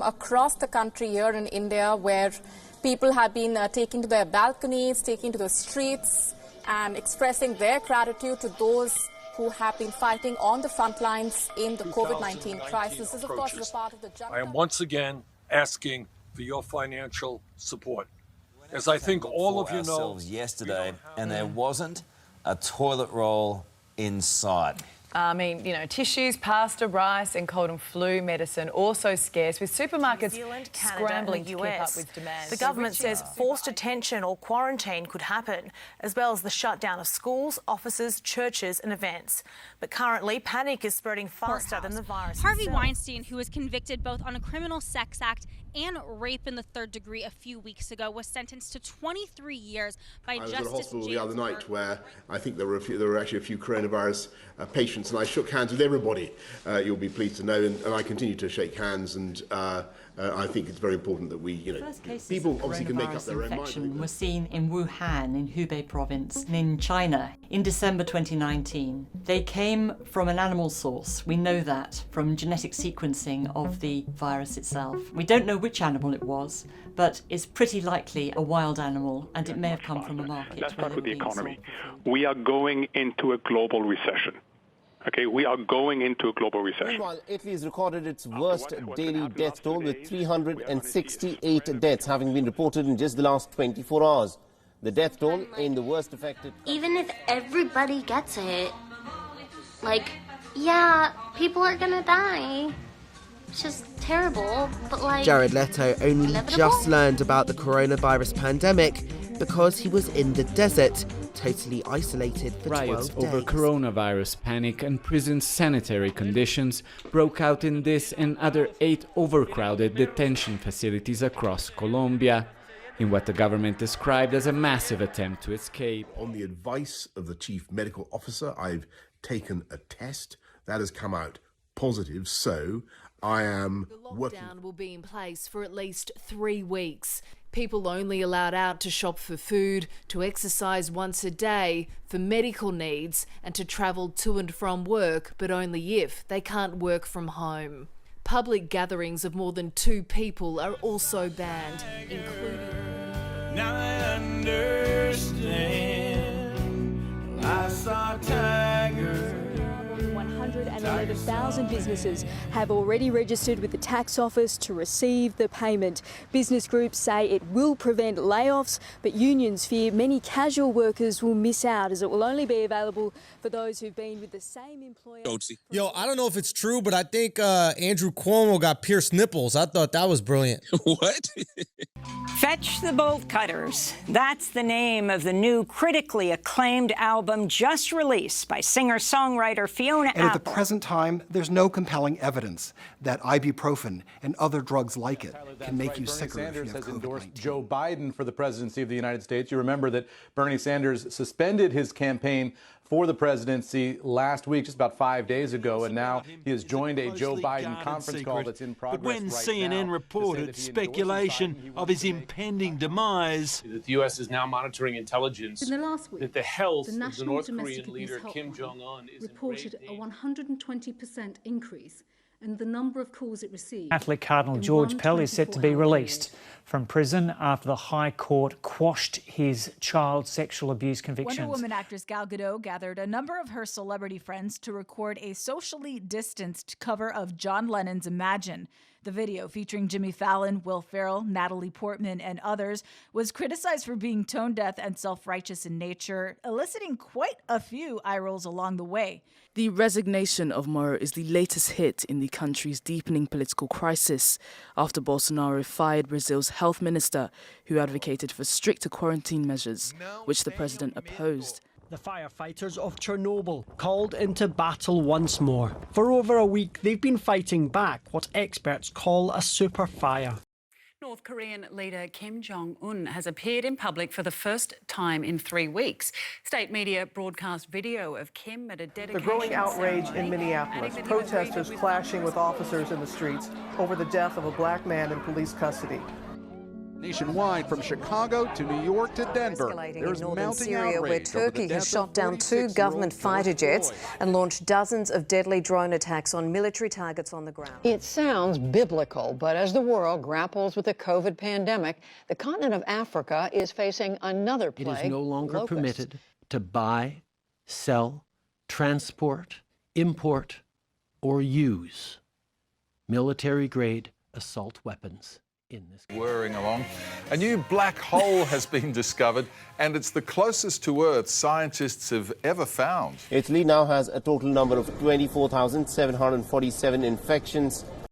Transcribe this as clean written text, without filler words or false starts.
Across the country here in India, where people have been taking to their balconies, taking to the streets and expressing their gratitude to those who have been fighting on the front lines in the COVID-19 crisis. This is, of course, the part of the Janata. I am once again asking for your financial support. As I think all of you know, yesterday, and there wasn't a toilet roll in sight. I mean, you know, tissues, pasta, rice and cold and flu medicine also scarce, with supermarkets scrambling to keep up with demand. The government says forced detention or quarantine could happen, as well as the shutdown of schools, offices, churches and events. But currently, panic is spreading faster than the virus Harvey itself. Weinstein, who was convicted both on a criminal sex act and rape in the third degree a few weeks ago, was sentenced to 23 years by Justice James. I was at a hospital the other night where I think there were actually a few coronavirus patients, and I shook hands with everybody. You'll be pleased to know, and I continue to shake hands, and I think it's very important that we, people obviously can make up their own mind. Was seen in Wuhan, in Hubei province, in China, in December 2019. They came from an animal source. We know that from genetic sequencing of the virus itself. We don't know which animal it was, but it's pretty likely a wild animal, and it may have come from a market. Let's start with the economy. We are going into a global recession. Okay, we are going into a global recession. Meanwhile, Italy has recorded its worst daily death toll, with 368 deaths having been reported in just the last 24 hours. The death toll in the worst affected... Even if everybody gets it, yeah, people are gonna die. It's just terrible, but Jared Leto only just learned about the coronavirus pandemic because he was in the desert, totally isolated for 12 Riots days. over coronavirus panic and prison sanitary conditions broke out in this and other 8 overcrowded detention facilities across Colombia, in what the government described as a massive attempt to escape. On the advice of the chief medical officer, I've taken a test that has come out positive, so I am working. The lockdown will be in place for at least 3 weeks. People only allowed out to shop for food, to exercise once a day, for medical needs, and to travel to and from work, but only if they can't work from home. Public gatherings of more than 2 people are also banned, including... Now I understand. I saw Tiger. 111,000 businesses have already registered with the tax office to receive the payment. Business groups say it will prevent layoffs, but unions fear many casual workers will miss out, as it will only be available for those who've been with the same employer. Yo, I don't know if it's true, but I think Andrew Cuomo got pierced nipples. I thought that was brilliant. What? Fetch the Bolt Cutters. That's the name of the new critically acclaimed album just released by singer-songwriter Fiona Apple. And at the present time, there's no compelling evidence that ibuprofen and other drugs like it can make you sicker if you have Sanders has endorsed COVID-19. Joe Biden for the presidency of the United States. You remember that Bernie Sanders suspended his campaign for the presidency last week, just about 5 days ago, and now he has joined a Joe Biden conference call that's in progress. But when CNN reported speculation of his impending demise, the U.S. is now monitoring intelligence in the last week, that the health the of the North Korean leader Kim Jong-un is reported a 120% increase in the number of calls it received. Catholic Cardinal George Pell is set to be released from prison after the High Court quashed his child sexual abuse convictions. Wonder Woman actress Gal Gadot gathered a number of her celebrity friends to record a socially distanced cover of John Lennon's Imagine. The video, featuring Jimmy Fallon, Will Ferrell, Natalie Portman, and others, was criticized for being tone-deaf and self-righteous in nature, eliciting quite a few eye rolls along the way. The resignation of Moro is the latest hit in the country's deepening political crisis after Bolsonaro fired Brazil's health minister, who advocated for stricter quarantine measures, which the president opposed. The firefighters of Chernobyl called into battle once more. For over a week, they've been fighting back what experts call a super fire. North Korean leader Kim Jong-un has appeared in public for the first time in 3 weeks. State media broadcast video of Kim at a dedication. The growing outrage in Minneapolis, protesters clashing with officers in the streets over the death of a black man in police custody. Nationwide, from Chicago to New York to Denver, there's northern Syria, where Turkey has shot down 2 government fighter jets and launched dozens of deadly drone attacks on military targets on the ground. It sounds biblical, but as the world grapples with the COVID pandemic, the continent of Africa is facing another plague. It is no longer locusts. permitted to buy, sell, transport, import, or use military-grade assault weapons in this country. Whirring along. A new black hole has been discovered, and it's the closest to Earth scientists have ever found. Italy now has a total number of 24,747 infections